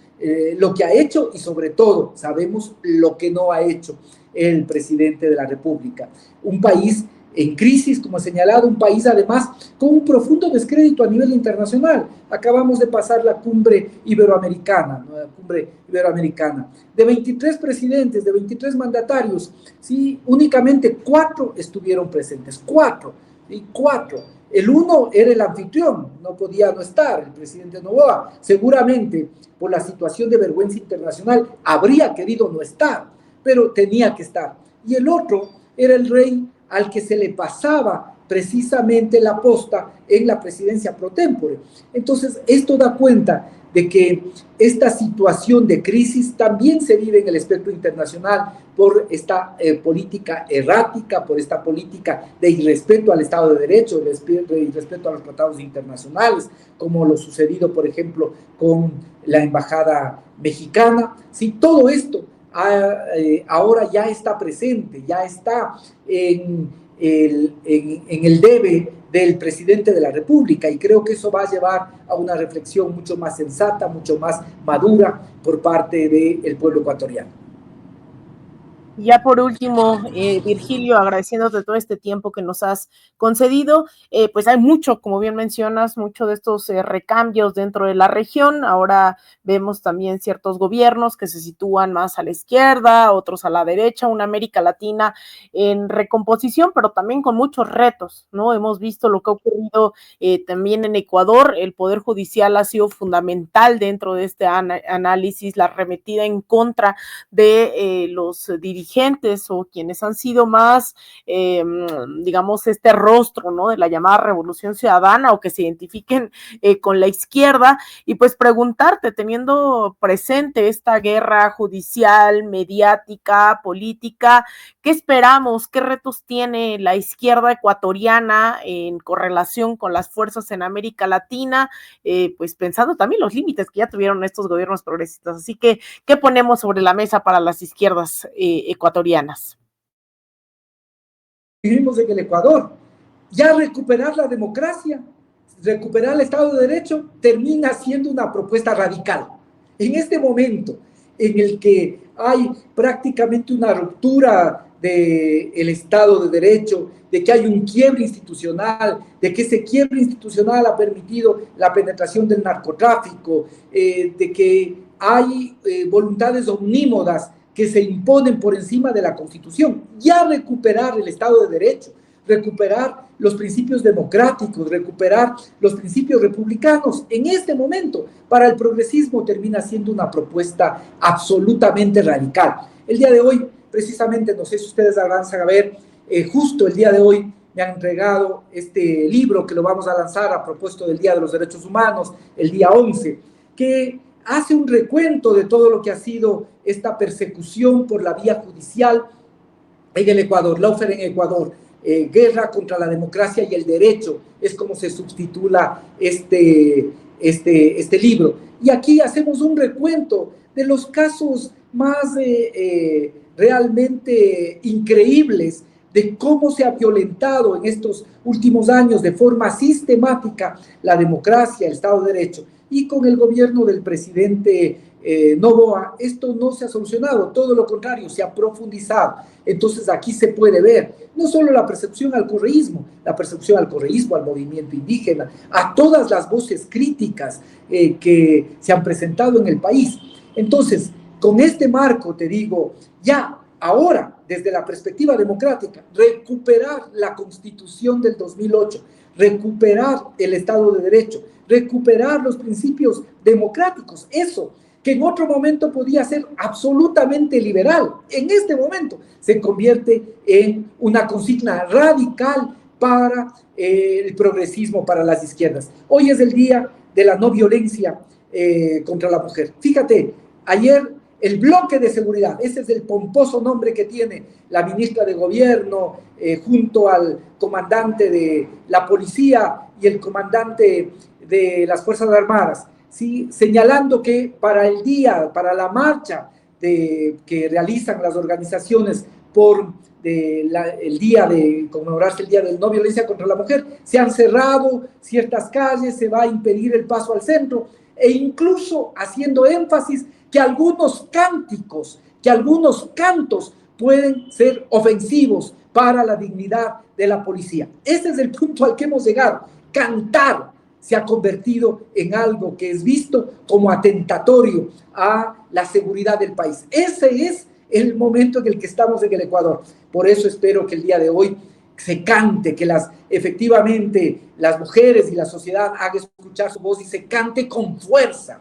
S4: lo que ha hecho y sobre todo sabemos lo que no ha hecho el presidente de la República. Un país en crisis, como he señalado, un país además con un profundo descrédito a nivel internacional. Acabamos de pasar la cumbre iberoamericana, ¿no? La cumbre iberoamericana. De 23 presidentes, de 23 mandatarios, ¿sí?, únicamente 4 estuvieron presentes, 4, ¿sí?, 4. El uno era el anfitrión, no podía no estar, el presidente Noboa. Seguramente, por la situación de vergüenza internacional, habría querido no estar, pero tenía que estar. Y el otro era el rey al que se le pasaba precisamente la posta en la presidencia pro tempore. Entonces, esto da cuenta de que esta situación de crisis también se vive en el espectro internacional por esta política errática, por esta política de irrespeto al Estado de Derecho, de irrespeto a los tratados internacionales, como lo sucedido, por ejemplo, con la embajada mexicana. Sí, todo esto ahora ya está presente, ya está en el debe del presidente de la República, y creo que eso va a llevar a una reflexión mucho más sensata, mucho más madura por parte del pueblo ecuatoriano.
S2: Ya por último, Virgilio, agradeciéndote todo este tiempo que nos has concedido, pues hay mucho, como bien mencionas, mucho de estos recambios dentro de la región. Ahora vemos también ciertos gobiernos que se sitúan más a la izquierda, otros a la derecha, una América Latina en recomposición, pero también con muchos retos, ¿no? Hemos visto lo que ha ocurrido también en Ecuador. El Poder Judicial ha sido fundamental dentro de este análisis, la arremetida en contra de los dirigentes o quienes han sido más, digamos, este rostro, ¿no?, de la llamada Revolución Ciudadana, o que se identifiquen con la izquierda, y pues preguntarte, teniendo presente esta guerra judicial, mediática, política, ¿qué esperamos? ¿Qué retos tiene la izquierda ecuatoriana en correlación con las fuerzas en América Latina? Pues pensando también los límites que ya tuvieron estos gobiernos progresistas. Así que, ¿qué ponemos sobre la mesa para las izquierdas ecuatorianas?
S4: Vivimos en el Ecuador. Ya recuperar la democracia, recuperar el Estado de Derecho, termina siendo una propuesta radical. En este momento en el que hay prácticamente una ruptura del Estado de Derecho, de que hay un quiebre institucional, de que ese quiebre institucional ha permitido la penetración del narcotráfico, de que hay voluntades omnímodas que se imponen por encima de la Constitución. Ya recuperar el Estado de Derecho, recuperar los principios democráticos, recuperar los principios republicanos. En este momento, para el progresismo termina siendo una propuesta absolutamente radical. El día de hoy, precisamente, no sé si ustedes alcanzan a ver, justo el día de hoy me han entregado este libro que lo vamos a lanzar a propósito del Día de los Derechos Humanos, el día 11, que hace un recuento de todo lo que ha sido esta persecución por la vía judicial en el Ecuador, lawfare en Ecuador, guerra contra la democracia y el derecho, es como se subtitula este libro. Y aquí hacemos un recuento de los casos más realmente increíbles de cómo se ha violentado en estos últimos años de forma sistemática la democracia, el Estado de Derecho. Y con el gobierno del presidente Noboa, esto no se ha solucionado, todo lo contrario, se ha profundizado. Entonces aquí se puede ver no solo la persecución al correísmo, al movimiento indígena, a todas las voces críticas que se han presentado en el país. Entonces, con este marco, te digo, ya ahora, desde la perspectiva democrática, recuperar la Constitución del 2008, recuperar el Estado de Derecho, recuperar los principios democráticos, eso que en otro momento podía ser absolutamente liberal, en este momento se convierte en una consigna radical para el progresismo, para las izquierdas. Hoy es el día de la no violencia contra la mujer. Fíjate, ayer el bloque de seguridad, ese es el pomposo nombre que tiene la ministra de Gobierno, junto al comandante de la policía y el comandante de las Fuerzas Armadas, ¿sí? Señalando que para la marcha que realizan las organizaciones por el día de conmemorarse el Día de no violencia contra la mujer, se han cerrado ciertas calles, se va a impedir el paso al centro, e incluso haciendo énfasis que algunos cánticos, que algunos cantos pueden ser ofensivos para la dignidad de la policía. Ese es el punto al que hemos llegado. Cantar se ha convertido en algo que es visto como atentatorio a la seguridad del país. Ese es el momento en el que estamos en el Ecuador. Por eso espero que el día de hoy se cante, que efectivamente las mujeres y la sociedad hagan escuchar su voz y se cante con fuerza,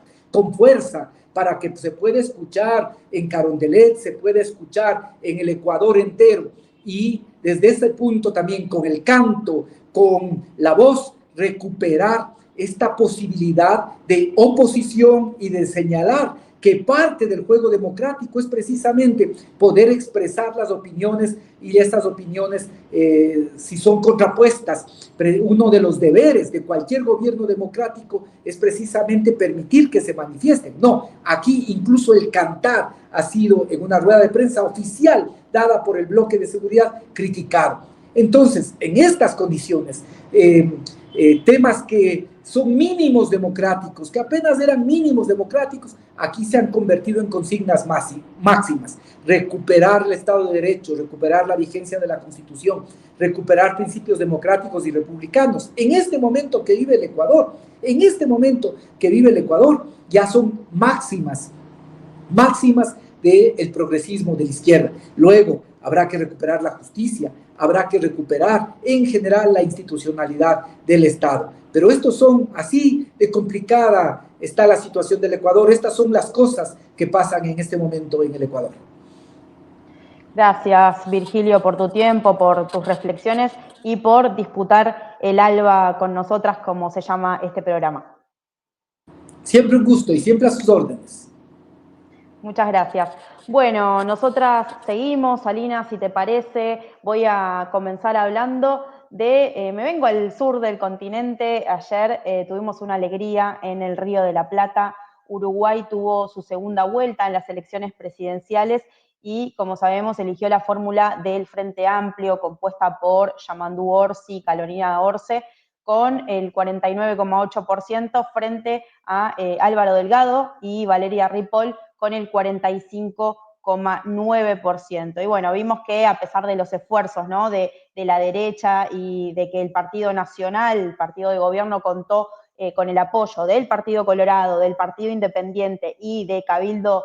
S4: para que se pueda escuchar en Carondelet, se pueda escuchar en el Ecuador entero. Y desde ese punto también con el canto, con la voz, recuperar esta posibilidad de oposición y de señalar que parte del juego democrático es precisamente poder expresar las opiniones, y estas opiniones, si son contrapuestas, uno de los deberes de cualquier gobierno democrático es precisamente permitir que se manifiesten. No, aquí incluso el cantar ha sido en una rueda de prensa oficial dada por el bloque de seguridad criticado. Entonces, en estas condiciones, temas que son mínimos democráticos, que apenas eran mínimos democráticos, aquí se han convertido en consignas máximas. Recuperar el Estado de Derecho, recuperar la vigencia de la Constitución, recuperar principios democráticos y republicanos. En este momento que vive el Ecuador, ya son máximas del progresismo de la izquierda. Luego, habrá que recuperar la justicia, habrá que recuperar en general la institucionalidad del Estado. Pero estos son, así de complicada está la situación del Ecuador, estas son las cosas que pasan en este momento en el Ecuador.
S3: Gracias, Virgilio, por tu tiempo, por tus reflexiones y por disputar el ALBA con nosotras, como se llama este programa.
S4: Siempre un gusto y siempre a sus órdenes.
S3: Muchas gracias. Bueno, nosotras seguimos, Alina, si te parece, voy a comenzar hablando me vengo al sur del continente. Ayer tuvimos una alegría en el Río de la Plata. Uruguay tuvo su segunda vuelta en las elecciones presidenciales y, como sabemos, eligió la fórmula del Frente Amplio, compuesta por Yamandú Orsi y Carolina Orce, con el 49,8% frente a Álvaro Delgado y Valeria Ripoll con el 45,9%. Y bueno, vimos que a pesar de los esfuerzos, ¿no?, de la derecha y de que el Partido Nacional, el partido de gobierno, contó con el apoyo del Partido Colorado, del Partido Independiente y de Cabildo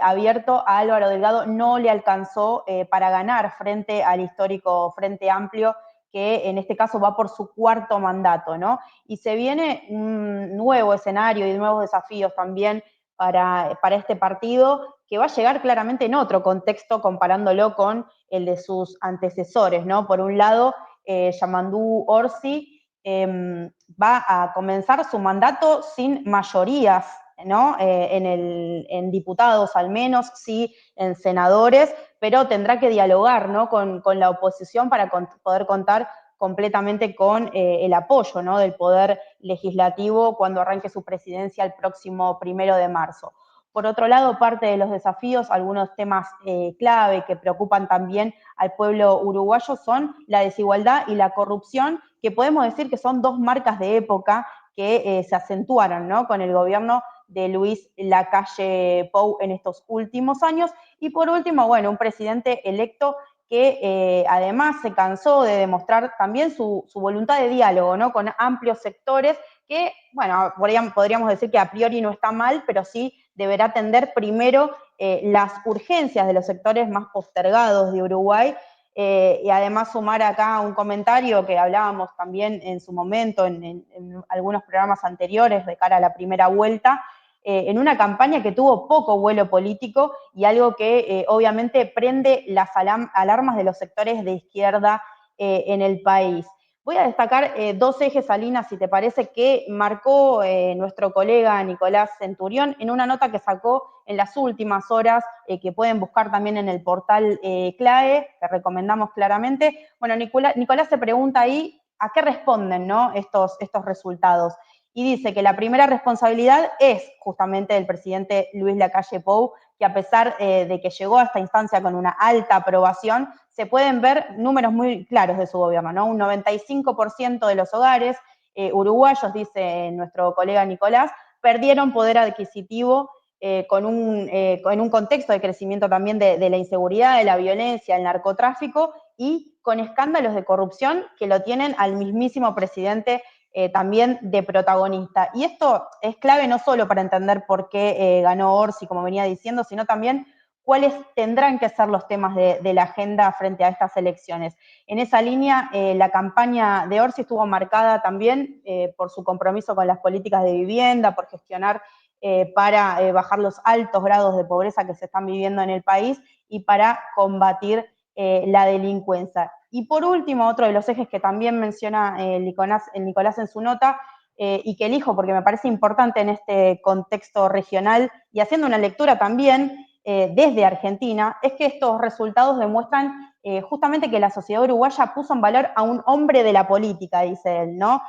S3: Abierto, a Álvaro Delgado no le alcanzó para ganar frente al histórico Frente Amplio, que en este caso va por su cuarto mandato, ¿no? Y se viene un nuevo escenario y nuevos desafíos también para este partido, que va a llegar claramente en otro contexto comparándolo con el de sus antecesores, ¿no? Por un lado, Yamandú Orsi va a comenzar su mandato sin mayorías, ¿no? En diputados al menos, sí en senadores, pero tendrá que dialogar, ¿no? con la oposición para poder contar completamente con el apoyo, ¿no? Del poder legislativo cuando arranque su presidencia el próximo 1 de marzo. Por otro lado, parte de los desafíos, algunos temas clave que preocupan también al pueblo uruguayo son la desigualdad y la corrupción, que podemos decir que son dos marcas de época que se acentuaron, ¿no? Con el gobierno de Luis Lacalle Pou en estos últimos años. Y por último, bueno, un presidente electo que además se cansó de demostrar también su voluntad de diálogo, ¿no? Con amplios sectores que, bueno, podríamos decir que a priori no está mal, pero sí deberá atender primero las urgencias de los sectores más postergados de Uruguay, y además sumar acá un comentario que hablábamos también en su momento en algunos programas anteriores de cara a la primera vuelta, en una campaña que tuvo poco vuelo político y algo que obviamente prende las alarmas de los sectores de izquierda en el país. Voy a destacar dos ejes, Alina, si te parece, que marcó nuestro colega Nicolás Centurión en una nota que sacó en las últimas horas, que pueden buscar también en el portal CLAE, que recomendamos claramente. Bueno, Nicolás se pregunta ahí a qué responden, ¿no? estos resultados. Y dice que la primera responsabilidad es justamente del presidente Luis Lacalle Pou, que a pesar de que llegó a esta instancia con una alta aprobación, se pueden ver números muy claros de su gobierno, ¿no? Un 95% de los hogares uruguayos, dice nuestro colega Nicolás, perdieron poder adquisitivo en un contexto de crecimiento también de la inseguridad, de la violencia, el narcotráfico y con escándalos de corrupción que lo tienen al mismísimo presidente también de protagonista. Y esto es clave no solo para entender por qué ganó Orsi, como venía diciendo, sino también cuáles tendrán que ser los temas de la agenda frente a estas elecciones. En esa línea, la campaña de Orsi estuvo marcada también por su compromiso con las políticas de vivienda, por gestionar para bajar los altos grados de pobreza que se están viviendo en el país y para combatir la delincuencia. Y por último, otro de los ejes que también menciona Nicolás en su nota, y que elijo porque me parece importante en este contexto regional y haciendo una lectura también desde Argentina, es que estos resultados demuestran justamente que la sociedad uruguaya puso en valor a un hombre de la política, dice él, ¿no?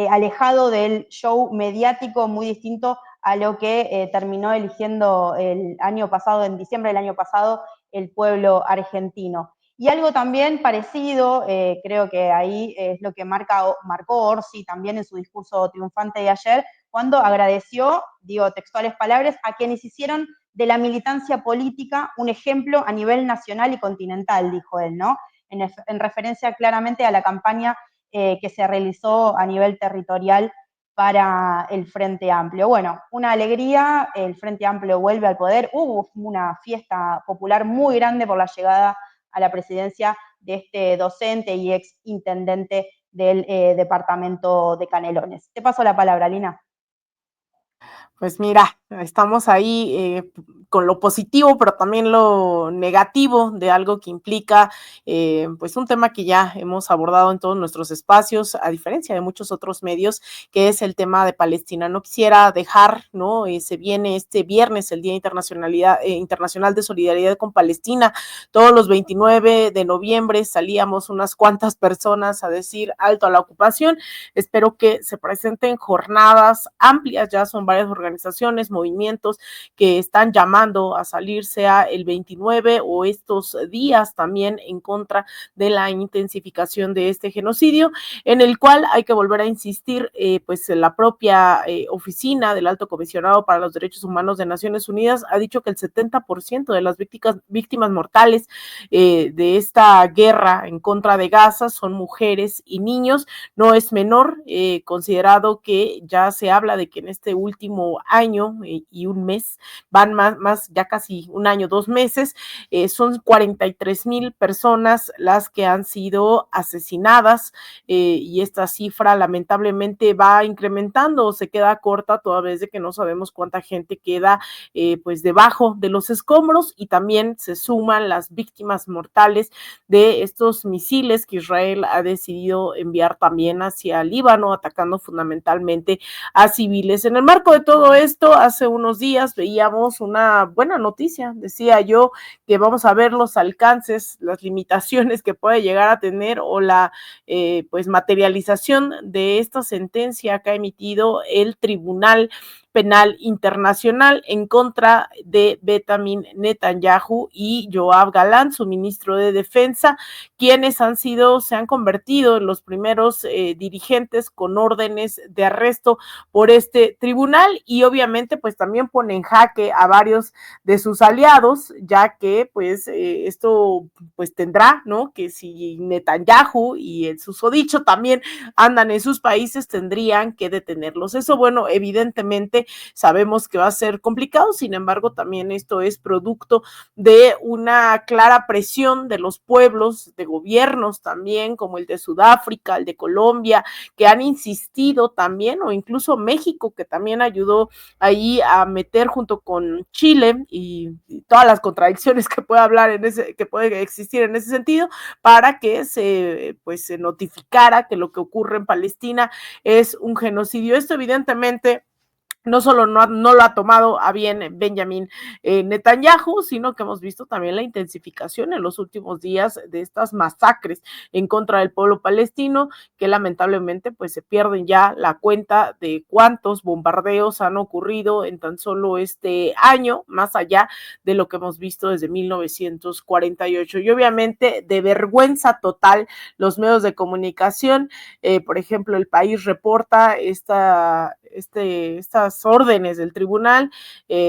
S3: Alejado del show mediático, muy distinto a lo que terminó eligiendo el año pasado, en diciembre del año pasado, el pueblo argentino. Y algo también parecido, creo que ahí es lo que marcó Orsi también en su discurso triunfante de ayer, cuando agradeció, digo textuales palabras, a quienes hicieron de la militancia política un ejemplo a nivel nacional y continental, dijo él, ¿no? En referencia claramente a la campaña que se realizó a nivel territorial para el Frente Amplio. Bueno, una alegría, el Frente Amplio vuelve al poder, hubo una fiesta popular muy grande por la llegada a la presidencia de este docente y ex intendente del departamento de Canelones. Te paso la palabra, Lina.
S2: Pues mira, estamos ahí con lo positivo, pero también lo negativo de algo que implica pues un tema que ya hemos abordado en todos nuestros espacios, a diferencia de muchos otros medios, que es el tema de Palestina. No quisiera dejar, ¿no? Se viene este viernes el Día Internacional de Solidaridad con Palestina. Todos los 29 de noviembre salíamos unas cuantas personas a decir alto a la ocupación. Espero que se presenten jornadas amplias, ya son varias organizaciones, movimientos que están llamando a salir, sea el 29 o estos días también en contra de la intensificación de este genocidio, en el cual hay que volver a insistir, pues la propia oficina del Alto Comisionado para los Derechos Humanos de Naciones Unidas ha dicho que el 70% de las víctimas mortales de esta guerra en contra de Gaza son mujeres y niños. No es menor, considerado que ya se habla de que en este último año y un mes, van más ya casi un año, 2 meses, son 43,000 personas las que han sido asesinadas, y esta cifra lamentablemente va incrementando o se queda corta toda vez de que no sabemos cuánta gente queda pues debajo de los escombros, y también se suman las víctimas mortales de estos misiles que Israel ha decidido enviar también hacia Líbano, atacando fundamentalmente a civiles. En el marco de todo esto, hace unos días veíamos una buena noticia, decía yo, que vamos a ver los alcances, las limitaciones que puede llegar a tener o la pues materialización de esta sentencia que ha emitido el Tribunal Penal Internacional en contra de Benjamin Netanyahu y Yoav Gallant, su ministro de Defensa, quienes se han convertido en los primeros dirigentes con órdenes de arresto por este tribunal, y obviamente pues también pone en jaque a varios de sus aliados, ya que pues esto pues tendrá, ¿no? Que si Netanyahu y el susodicho también andan en sus países, tendrían que detenerlos. Eso, bueno, evidentemente sabemos que va a ser complicado, sin embargo, también esto es producto de una clara presión de los pueblos, de gobiernos también, como el de Sudáfrica, el de Colombia, que han insistido también, o incluso México, que también ayudó ahí a meter junto con Chile y todas las contradicciones que puede existir en ese sentido, para que se notificara que lo que ocurre en Palestina es un genocidio. Esto evidentemente no solo no lo ha tomado a bien Benjamin Netanyahu, sino que hemos visto también la intensificación en los últimos días de estas masacres en contra del pueblo palestino, que lamentablemente pues se pierden ya la cuenta de cuántos bombardeos han ocurrido en tan solo este año, más allá de lo que hemos visto desde 1948. Y obviamente de vergüenza total los medios de comunicación, por ejemplo, El País reporta estas órdenes del tribunal,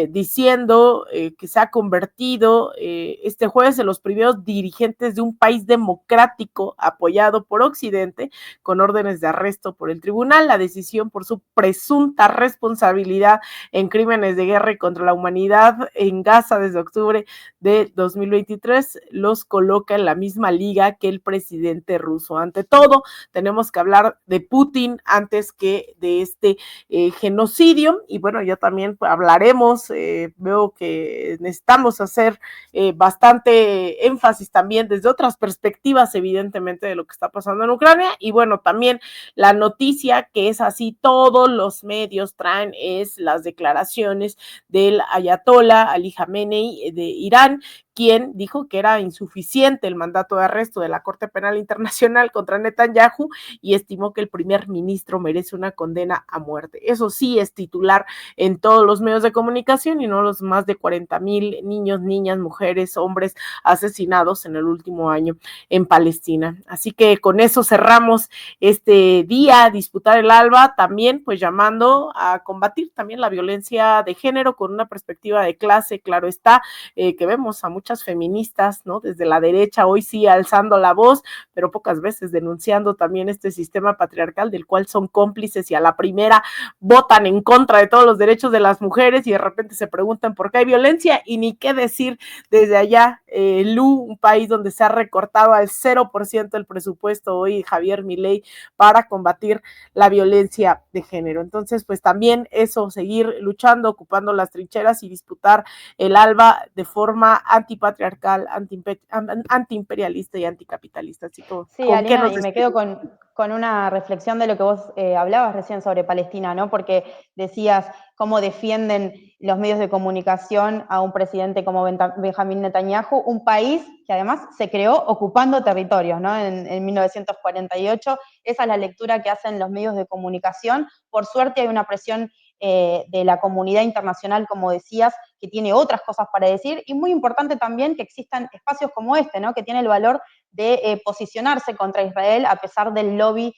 S2: diciendo que se ha convertido este jueves en los primeros dirigentes de un país democrático apoyado por Occidente, con órdenes de arresto por el tribunal. La decisión por su presunta responsabilidad en crímenes de guerra y contra la humanidad en Gaza desde octubre de 2023 los coloca en la misma liga que el presidente ruso. Ante todo, tenemos que hablar de Putin antes que de este genocidio, y bueno, ya también hablaremos, veo que necesitamos hacer bastante énfasis también desde otras perspectivas, evidentemente, de lo que está pasando en Ucrania, y bueno, también la noticia que es así, todos los medios traen, es las declaraciones del ayatollah Ali Khamenei de Irán, quien dijo que era insuficiente el mandato de arresto de la Corte Penal Internacional contra Netanyahu y estimó que el primer ministro merece una condena a muerte. Eso sí es titular en todos los medios de comunicación, y no los más de 40,000 niños, niñas, mujeres, hombres asesinados en el último año en Palestina. Así que con eso cerramos este día, disputar el alba, también pues llamando a combatir también la violencia de género con una perspectiva de clase, claro está, que vemos a muchas feministas, ¿no? Desde la derecha, hoy sí alzando la voz, pero pocas veces denunciando también este sistema patriarcal del cual son cómplices, y a la primera votan en contra de todos los derechos de las mujeres, y de repente se preguntan por qué hay violencia, y ni qué decir desde allá, un país donde se ha recortado al 0% el presupuesto hoy Javier Milei para combatir la violencia de género. Entonces, pues también eso, seguir luchando, ocupando las trincheras y disputar el alba de forma antipatriarcal, antiimperialista y anticapitalista. Así que,
S3: sí, Alina, y me quedo con una reflexión de lo que vos hablabas recién sobre Palestina, ¿no? Porque decías cómo defienden los medios de comunicación a un presidente como Benjamín Netanyahu, un país que además se creó ocupando territorios, ¿no? En 1948, esa es la lectura que hacen los medios de comunicación. Por suerte hay una presión de la comunidad internacional, como decías, que tiene otras cosas para decir, y muy importante también que existan espacios como este, ¿no? Que tiene el valor de posicionarse contra Israel a pesar del lobby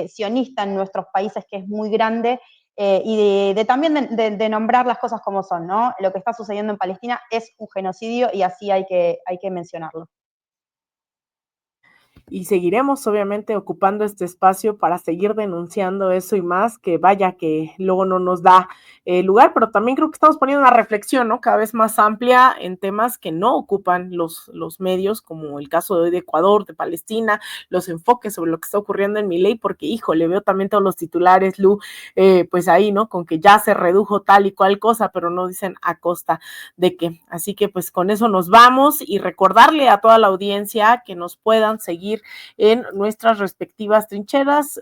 S3: sionista en nuestros países, que es muy grande, y también de nombrar las cosas como son, ¿no? Lo que está sucediendo en Palestina es un genocidio y así hay que mencionarlo.
S2: y seguiremos obviamente ocupando este espacio para seguir denunciando eso y más, que vaya que luego no nos da lugar, pero también creo que estamos poniendo una reflexión, ¿no? Cada vez más amplia en temas que no ocupan los medios, como el caso de hoy de Ecuador, de Palestina, los enfoques sobre lo que está ocurriendo en Milei, porque híjole, veo también todos los titulares, Lu, pues ahí, ¿no? Con que ya se redujo tal y cual cosa, pero no dicen a costa de qué. Así que pues con eso nos vamos y recordarle a toda la audiencia que nos puedan seguir en nuestras respectivas trincheras.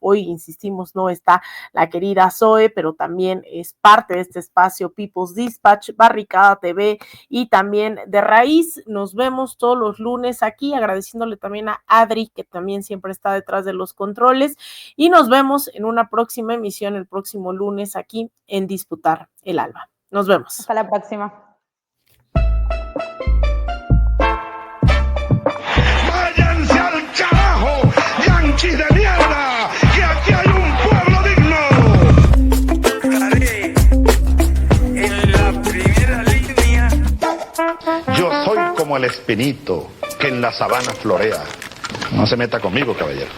S2: Hoy, insistimos, no está la querida Zoe, pero también es parte de este espacio People's Dispatch, Barricada TV y también De Raíz. Nos vemos todos los lunes aquí, agradeciéndole también a Adri, que también siempre está detrás de los controles, y nos vemos en una próxima emisión el próximo lunes aquí en Disputar el Alba. Nos vemos.
S3: Hasta la próxima.
S1: ¡Váyanse al carajo, yanquis de mierda! ¡Que aquí hay un pueblo digno!
S5: Estaré en la primera línea.
S1: Yo soy como el espinito que en la sabana florea. No se meta conmigo, caballero.